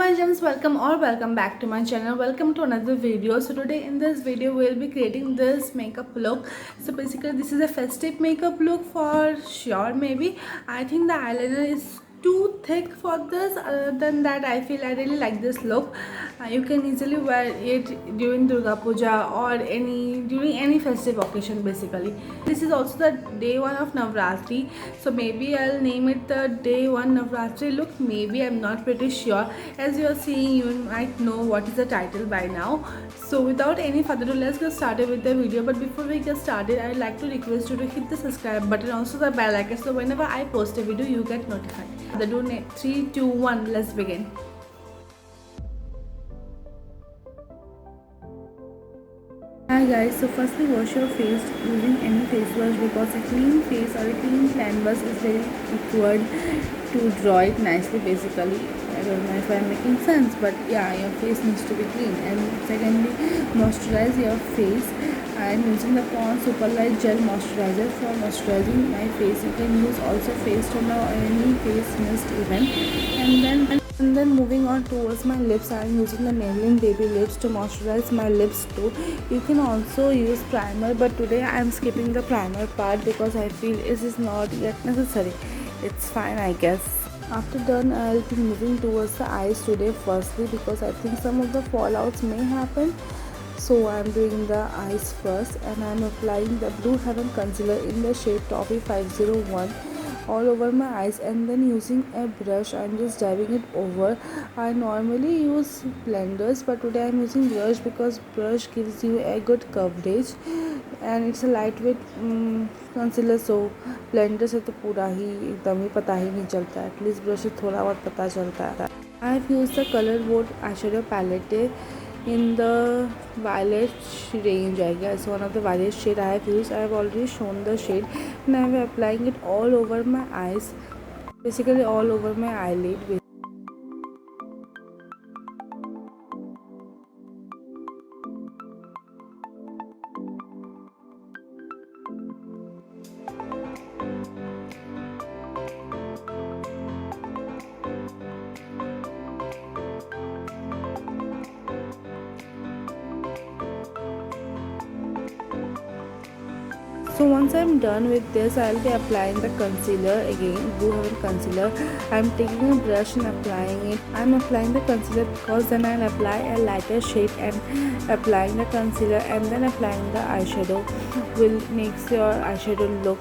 Hi gems, welcome or welcome back to my channel. Welcome to another video. So today in this video we'll be creating this makeup look. So basically this is a festive makeup look for sure. Maybe I think the eyeliner is too thick for this. Other than that, I feel I really like this look. You can easily wear it during Durga Puja or during any festive occasion. Basically this is also the day one of Navratri, so maybe I'll name it the day one Navratri look. Maybe, I'm not pretty sure. As you are seeing, you might know what is the title by now. So without any further ado, let's get started with the video. But before we get started, I'd like to request you to hit the subscribe button, also the bell icon, so whenever I post a video you get notified. The do 3 2 1, let's begin. Hi guys, so firstly wash your face using any face wash, because a clean face or a clean canvas is very awkward to draw it nicely. Basically, I don't know if I'm making sense, but yeah, your face needs to be clean. And secondly, moisturize your face. I'm using the Pond's Super Light Gel Moisturizer for moisturizing my face. You can use also face toner or any face mist even. And then moving on towards my lips, I am using the Maybelline Baby Lips to moisturize my lips too. You can also use primer, but today I am skipping the primer part because I feel it is not yet necessary. It's fine, I guess. After done, I'll be moving towards the eyes today firstly, because I think some of the fallouts may happen. So I'm doing the eyes first, and I'm applying the Blue Heaven concealer in the shade Toffee 501 all over my eyes, and then using a brush I'm just dabbing it over. I normally use blenders, but today I'm using brush because brush gives you a good coverage and it's a lightweight concealer. So blender से तो पूरा ही एकदम ही पता ही नहीं चलता, at least brush से थोड़ा बहुत पता चलता है. I have used the Color Board eyeshadow palette in the violet range. I guess one of the violet shade I have used. I have already shown the shade, and I am applying it all over my eyes, basically all over my eyelid. So once I'm done with this, I'll be applying the concealer again, Blue Heaven concealer. I'm taking a brush and applying it. I'm applying the concealer because then I'll apply a lighter shade, and applying the concealer and then applying the eyeshadow will makes your eyeshadow look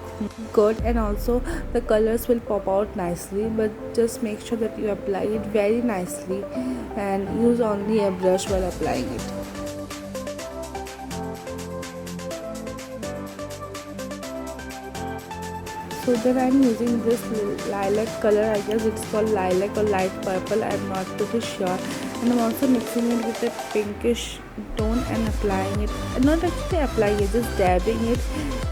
good, and also the colors will pop out nicely. But just make sure that you apply it very nicely and use only a brush while applying it. So then I'm using this lilac color. I guess it's called lilac or light purple, I'm not pretty sure. And I'm also mixing it with a pinkish tone and applying it, not actually applying it, just dabbing it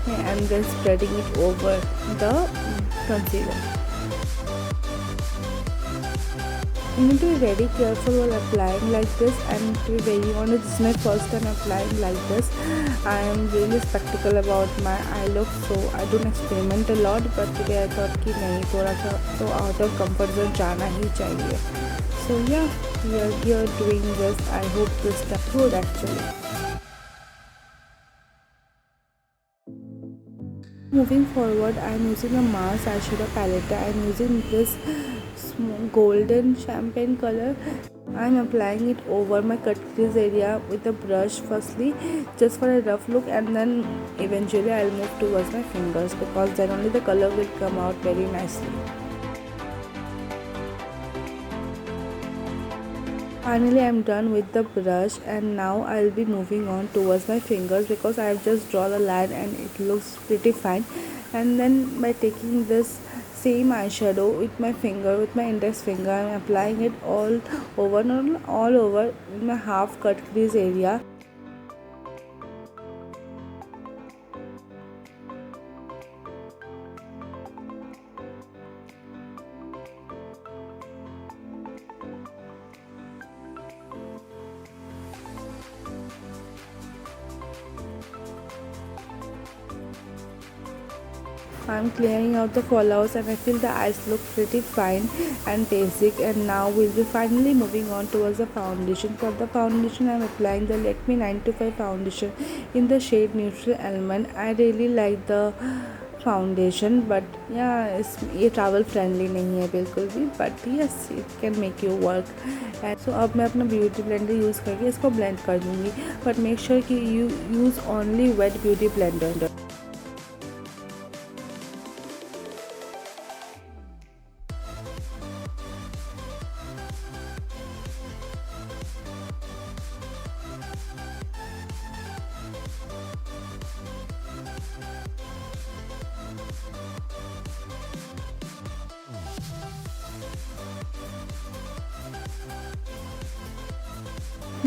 and then spreading it over the concealer. You need to be very careful while applying like this, and to be very honest, this is my first time applying like this. I am really skeptical about my eye look, so I don't experiment a lot, but today I thought कि नहीं, थोड़ा सा तो out of comfort zone जाना ही चाहिए. So yeah, we are here doing this. I hope this is good actually. Moving forward, I am using a Mars eyeshadow palette. I am using this golden champagne color. I am applying it over my cut crease area with a brush firstly, just for a rough look, and then eventually I'll move towards my fingers, because then only the color will come out very nicely. Finally, I'm done with the brush, and now I'll be moving on towards my fingers, because I have just drawn a line and it looks pretty fine. And then by taking this same eyeshadow with my finger, with my index finger, I'm applying it all over, not all over, in my half cut crease area. I'm clearing out the fallouts and I feel the eyes look pretty fine and basic. And now we'll be finally moving on towards the foundation. For the foundation, I'm applying the Lakme 925 foundation in the shade Neutral Element. I really like the foundation but या इस ये travel friendly नहीं है बिल्कुल भी, but yes it can make you work. And so अब मैं अपना ब्यूटी ब्लेंडर यूज़ करके इसको ब्लेंड कर दूँगी, बट मेक श्योर कि you use only wait beauty blender.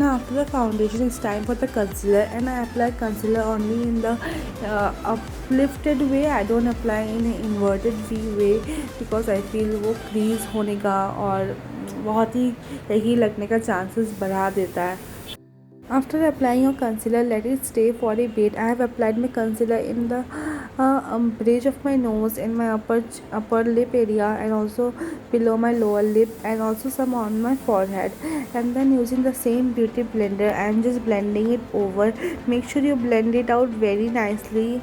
Now after the foundation, it's time for the concealer, and I apply concealer only in the uplifted way. I don't apply in inverted V way because I feel वो crease होने का और बहुत ही यही लगने का chances बढ़ा देता है। After applying your concealer, let it stay for a bit. I have applied my concealer in the bridge of my nose, in my upper lip area, and also below my lower lip, and also some on my forehead. And then using the same beauty blender, I am just blending it over. Make sure you blend it out very nicely.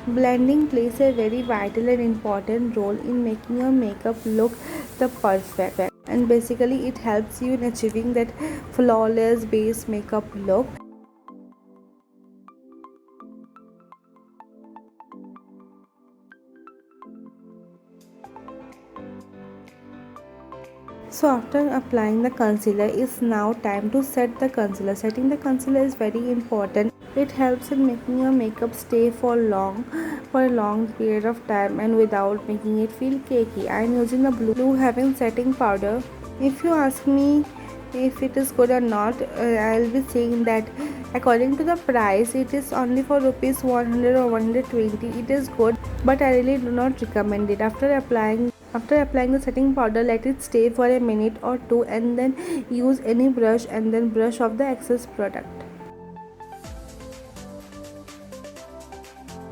Blending plays a very vital and important role in making your makeup look the perfect, and basically it helps you in achieving that flawless base makeup look. So after applying the concealer, it's now time to set the concealer. Setting the concealer is very important. It helps in making your makeup stay for a long period of time and without making it feel cakey. I am using the Blue Heaven setting powder. If you ask me if it is good or not, I'll be saying that according to the price, it is only for rupees 100 or 120. It is good, but I really do not recommend it. After applying the setting powder, let it stay for a minute or two, and then use any brush and then brush off the excess product.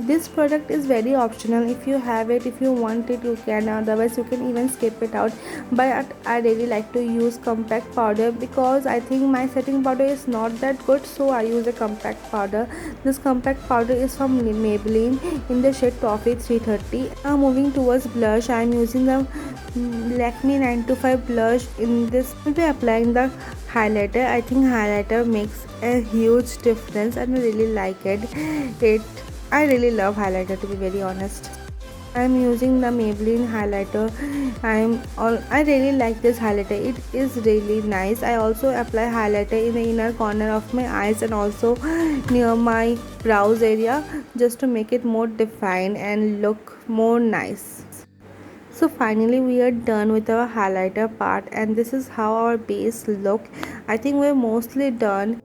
This product is very optional. If you have it, if you want it, you can, otherwise you can even skip it out. But I really like to use compact powder because I think my setting powder is not that good, so I use a compact powder. This compact powder is from Maybelline in the shade Toffee 330. Now moving towards blush, I am using the Lakme 925 blush. In this, I will be applying the highlighter. I think highlighter makes a huge difference and I really like it. I really love highlighter, to be very honest. I am using the Maybelline highlighter. I really like this highlighter. It is really nice. I also apply highlighter in the inner corner of my eyes and also near my brows area, just to make it more defined and look more nice. So finally we are done with our highlighter part, and this is how our base look. I think we're mostly done.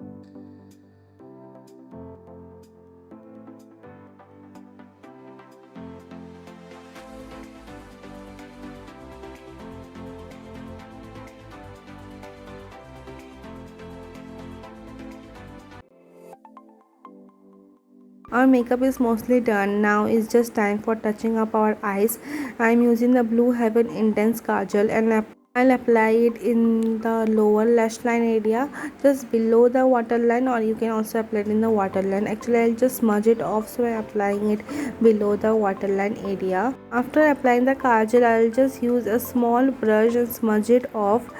Our makeup is mostly done. Now it's just time for touching up our eyes. I'm using the Blue Heaven Intense Kajal, and I'll apply it in the lower lash line area, just below the waterline, or you can also apply it in the waterline. Actually, I'll just smudge it off, so I'm applying it below the waterline area. After applying the kajal, I'll just use a small brush and smudge it off.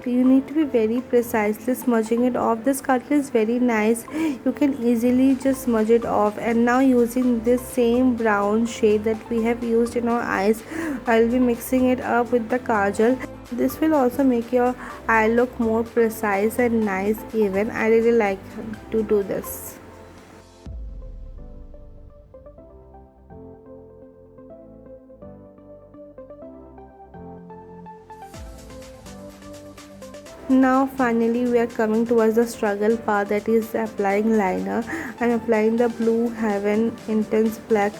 You need to be very precisely smudging it off. This kajal is very nice. You can easily just smudge it off. And now using this same brown shade that we have used in our eyes, I'll be mixing it up with the kajal. This will also make your eye look more precise and nice even. I really like to do this. Now finally we are coming towards the struggle part, that is applying liner. I am applying the Blue Heaven Intense Black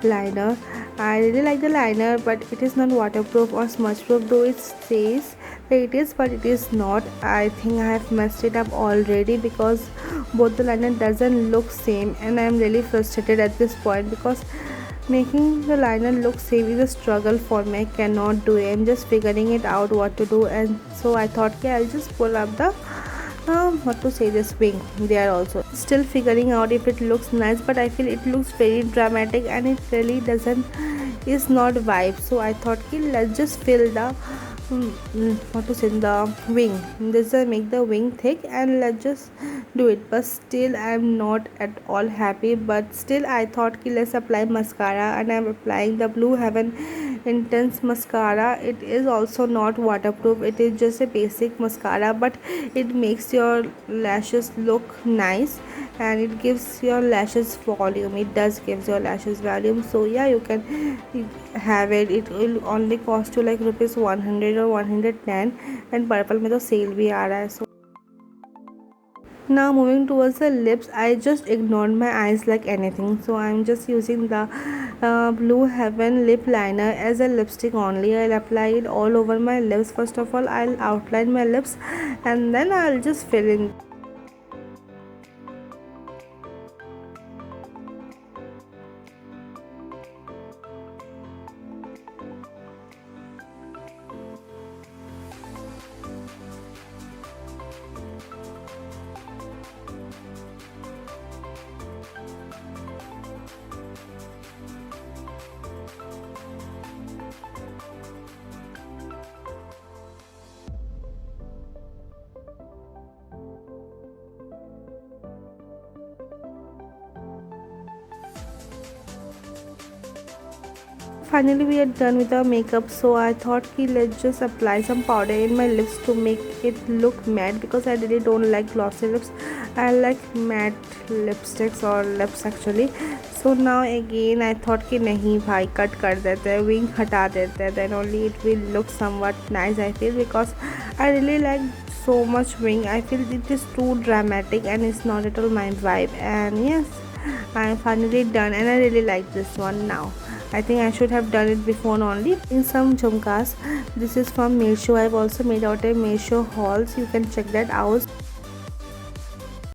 liner. I really like the liner, but it is not waterproof or smudge proof, though it says that it is, but it is not. I think I have messed it up already because both the liner doesn't look same, and I am really frustrated at this point because Making the liner look safe is a struggle for me. I cannot do it. I'm just figuring it out what to do, and so I thought, okay, I'll just pull up the what to say, this wing there also. Still figuring out if it looks nice, but I feel it looks very dramatic and it really doesn't, is not vibe. So I thought, okay, let's just fill the what to say, the wing. This will make the wing thick and let's just do it. But still I'm not at all happy, but still I thought, okay, let's apply mascara, and I'm applying the Blue Heaven Intense mascara. It is also not waterproof, it is just a basic mascara, but it makes your lashes look nice and it gives your lashes volume. It does gives your lashes volume. So yeah, you can have it. It will only cost you like rupees 100 or 110, and Purple में तो cell भी आ रहा है. So now moving towards the lips, I just ignored my eyes like anything, so I'm just using the Blue Heaven lip liner as a lipstick only. I'll apply it all over my lips. First of all, I'll outline my lips and then I'll just fill in. Finally we are done with our makeup, so I thought ki let's just apply some powder in my lips to make it look matte, because I really don't like glossy lips. I like matte lipsticks or lips actually. So now again I thought कि नहीं भाई cut कर देते हैं, wing हटा देते हैं, then only it will look somewhat nice I feel, because I really like so much wing. I feel it is too dramatic and it's not at all my vibe. And yes, I am finally done and I really like this one now. I think I should have done it before only. In some jhumkas, this is from Meesho. I've also made out a Meesho haul, so you can check that out.